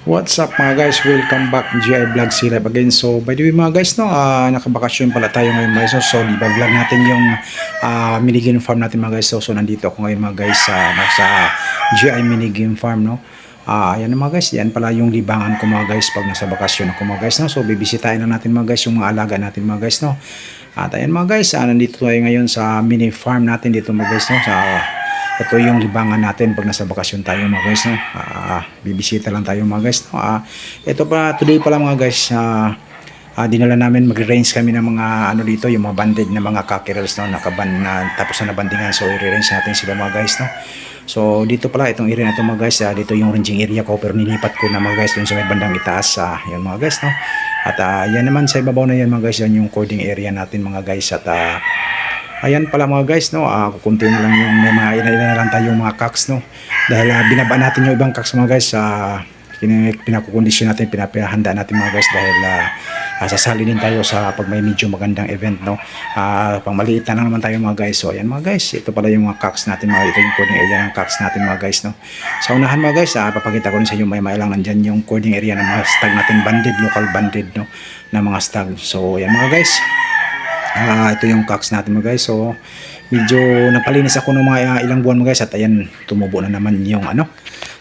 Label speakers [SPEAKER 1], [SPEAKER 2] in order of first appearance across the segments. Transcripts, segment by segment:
[SPEAKER 1] What's up mga guys? Welcome back GI Vlog Live again. So by the way mga guys, no, nakabakasyon pala tayo ngayon mga guys. So i-vlog natin yung mini game farm natin mga guys. So nandito ako ngayon mga guys nasa GI mini game farm, no. Ayan na mga guys, yan pala yung libangan ko mga guys pag nasa bakasyon ako mga guys, no. So bibisitahin na natin mga guys yung mga alaga natin mga guys, no. At ayan mga guys, nandito tayo ngayon sa mini farm natin dito mga guys, no. Ito yung libangan natin pag nasa bakasyon tayo mga guys, no. Bibisita lang tayo mga guys, no. Ito pa today pala mga guys, dinala namin, mag-range kami ng mga ano dito, yung mga banded na mga cockerels, no, nakaban na tapos na nabandingan. So i-range natin sila mga guys, no. So dito pala itong area na ito mga guys, dito yung ranging area ko, pero nilipat ko na mga guys dun sa may bandang itaas, yan mga guys, no. At yan naman sa ibabaw na yan mga guys, yan yung cording area natin mga guys. At ayan pala mga guys, no, kukunti na lang yung may mga ilan na lang tayong mga cocks, no, dahil binaba natin yung ibang cocks mga guys, pinakukondisyon natin, pinapahanda natin mga guys, dahil sasali din tayo sa pag may medyo magandang event, no. Pang maliit na lang naman tayo mga guys. So ayan mga guys, ito pala yung mga cocks natin mga, ito yung cording area ng cocks natin mga guys, no. Sa unahan mga guys, papakita ko rin sa inyo, may lang nandyan yung cording area ng mga stag natin, banded, local banded, no, na mga stag. So ayan mga guys, ito yung cocks natin mga guys. So medyo napalinis ako ng mga ilang buwan mga guys, at ayan, tumubo na naman yung ano,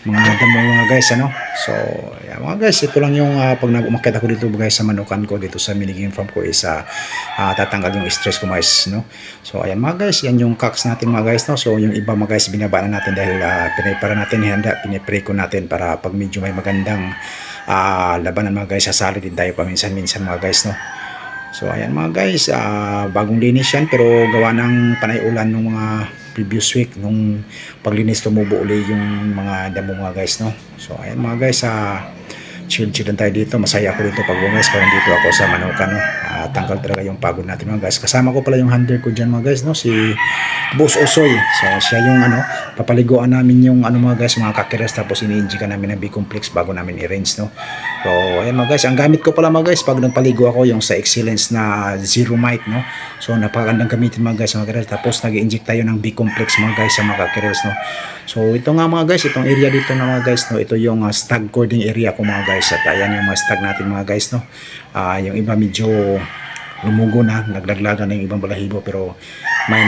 [SPEAKER 1] mga damo mga guys, ano. So ayan mga guys, ito lang yung pag umakyat ako dito guys sa manukan ko dito sa mini game farm ko is tatanggal yung stress ko guys, no. So ayan mga guys, yan yung cocks natin mga guys, no. So yung iba mga guys, binaba na natin dahil pinipara natin, handa, pinipray ko natin para pag medyo may magandang labanan mga guys, sasali din tayo paminsan-minsan mga guys, no. So ayan mga guys, bagong linis yan, pero gawa ng panay ulan ng mga previous week, nung paglinis tumubo uli yung mga damo mga guys, no. So ayan mga guys, chill lang tayo dito, masaya ako dito pag guys, parang dito ako sa manukan, no. Tanggal talaga yung pagod natin mga guys. Kasama ko pala yung hunter ko dyan mga guys, no, si Boss Osoy. So siya yung ano, papaliguan namin yung ano mga guys, mga kakiras, tapos ini-injika namin ng B-complex bago namin i-range, no. So ayan mga guys, ang gamit ko pala mga guys pag nagpaligo ako, yung sa Excellence na Zero Mite, no. So napakagandang gamitin mga guys mga kakiras. Tapos nag-inject tayo ng B-complex mga guys sa mga kakiras, no. So ito nga mga guys, itong area dito na mga guys, no, ito yung stag cording area ko mga guys. At ayan yung mga stag natin mga guys, no. Yung iba medyo lumugo na, naglaglagan na yung ibang balahibo, pero may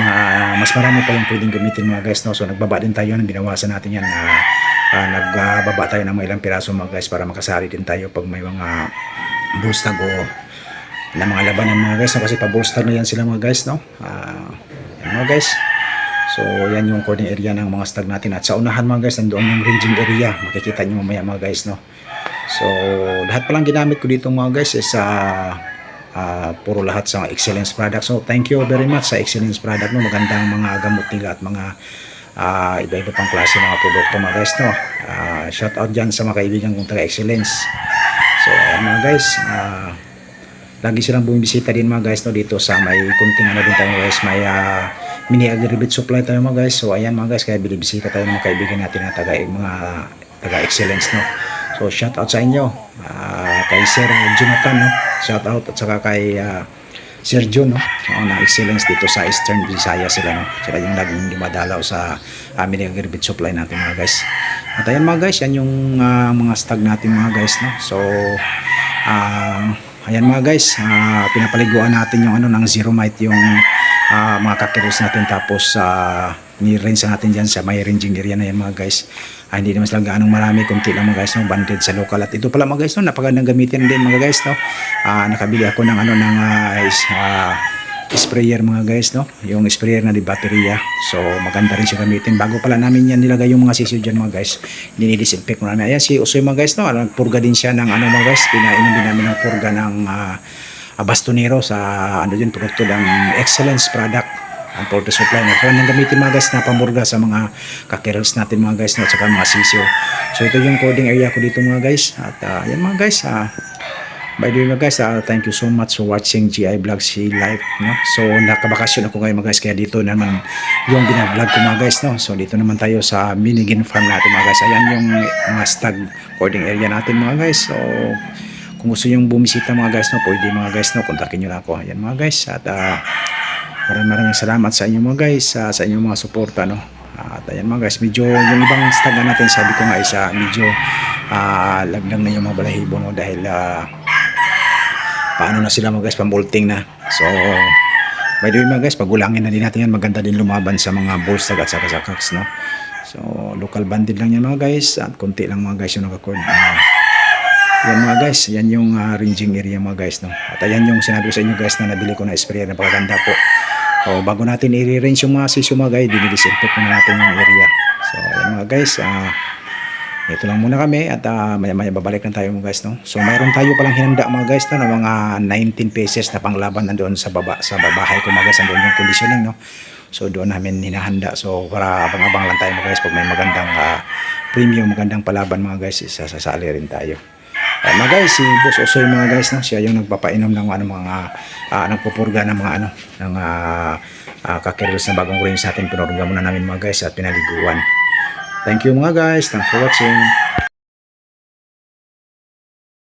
[SPEAKER 1] mas marami pa yung pwedeng gamitin mga guys, no. So nagbaba din tayo, binawasan natin yan, nagbaba tayo ng mga ilang piraso mga guys para makasali din tayo pag may mga bullstag o na mga labanan mga guys, no? Kasi pa bullstag na yan sila mga guys, no. Yan mga guys. So yan yung cording area ng mga stag natin. At sa unahan mga guys, nandoon yung ranging area, makikita nyo mamaya mga guys, no. So lahat palang ginamit ko dito mga guys is puro lahat sa Excellence product. So thank you very much sa Excellence product, no. Magandang mga gamot nila at mga iba-iba pang klase mga produkto mga guys, no. Shout out dyan sa mga kaibigan kong taga Excellence. So ayan mga guys, lagi silang bumibisita din mga guys, no, dito sa may kunting ano din tayo guys, may mini agri-bit supply tayo mga guys. So ayan mga guys, kaya binibisita tayo ng mga kaibigan natin na taga Excellence, no. So shout out sa inyo, kay Sir Jonathan, no, shout out, at saka kay Sir John, no, na Excellence dito sa Eastern Visayas sila, no. Sila yung laging dumadalaw sa mini agri-bit supply natin mga guys. At ayan mga guys, yan yung mga stag natin mga guys, no. So ayan mga guys, pinapaliguan natin yung ano ng Zero Mite, yung mga kakiros natin. Tapos ni-range natin dyan sa may ranging area na yan mga guys. Hindi naman sila gaanong marami, kunti lang mga guys, no, banded sa local. At ito pala mga guys, no, napagandang gamitin din mga guys, no. Nakabili ako ng ano ng sprayer mga guys, no, yung sprayer na di baterya. So maganda rin siya gamitin. Bago pala namin yan nilagay yung mga sisiyo dyan mga guys, dinidisinfect mo namin. Ayan si Usoy mga guys, no, nagpurga din siya ng ano mga guys, pinainom din namin ng purga ng bastonero sa ano yun, produkto ng Excellence product ang Porto Supply. Nang gamitin mga guys na pamurga sa mga kakerals natin mga guys, no, at saka mga sisyo. So ito yung coding area ko dito mga guys. At yan mga guys, by the way mga guys, thank you so much for watching GI Vlog Live, no. So nakabakasyon ako ngayon mga guys, kaya dito naman yung binablog ko mga guys, no. So dito naman tayo sa mini game farm natin mga guys. Ayan yung mga stag coding area natin mga guys. So kung gusto yung bumisita mga guys, no, pwede mga guys, no, kontakin nyo lang ako. Ayan mga guys. At maraming salamat sa inyo mga guys, sa inyong mga suporta, no. At ayan mga guys, medyo yung ibang stag na natin, sabi ko nga isa, medyo laglang na yung mga balahibo, no, dahil paano na sila mga guys, pamulting na. So by the way mga guys, pagulangin na din natin yan, maganda din lumaban sa mga bullstag at saka sa cocks, no. So local banded lang yan mga guys, at konti lang mga guys yung nakacord. Yan mga guys, yan yung ranging area mga guys, no. At ayan yung sinabi ko sa inyo guys na nabili ko na sprayer na pagaganda po. So bago natin i-range yung mga sisyo mga guys, dinidisinfect muna natin yung area. So ayan mga guys, ito lang muna kami at maya-maya babalik lang tayo mga guys, no. So mayroon tayo palang hinanda mga guys, no, ng mga 19 pieces na panglaban nandoon sa bahay ko mga guys, nandoon yung conditioning, no. So doon namin hinahanda. So para abang-abang lang tayo mga guys, pag may magandang premium, magandang palaban mga guys, sasali rin tayo. Mga guys, si Boss Osoy mga guys, no, siya yung nagpapainom ng mga nagpupurga ng mga ng kakirils na bagong range sa atin. Pinurga muna namin mga guys at pinaliguan. Thank you mga guys. Thanks for watching.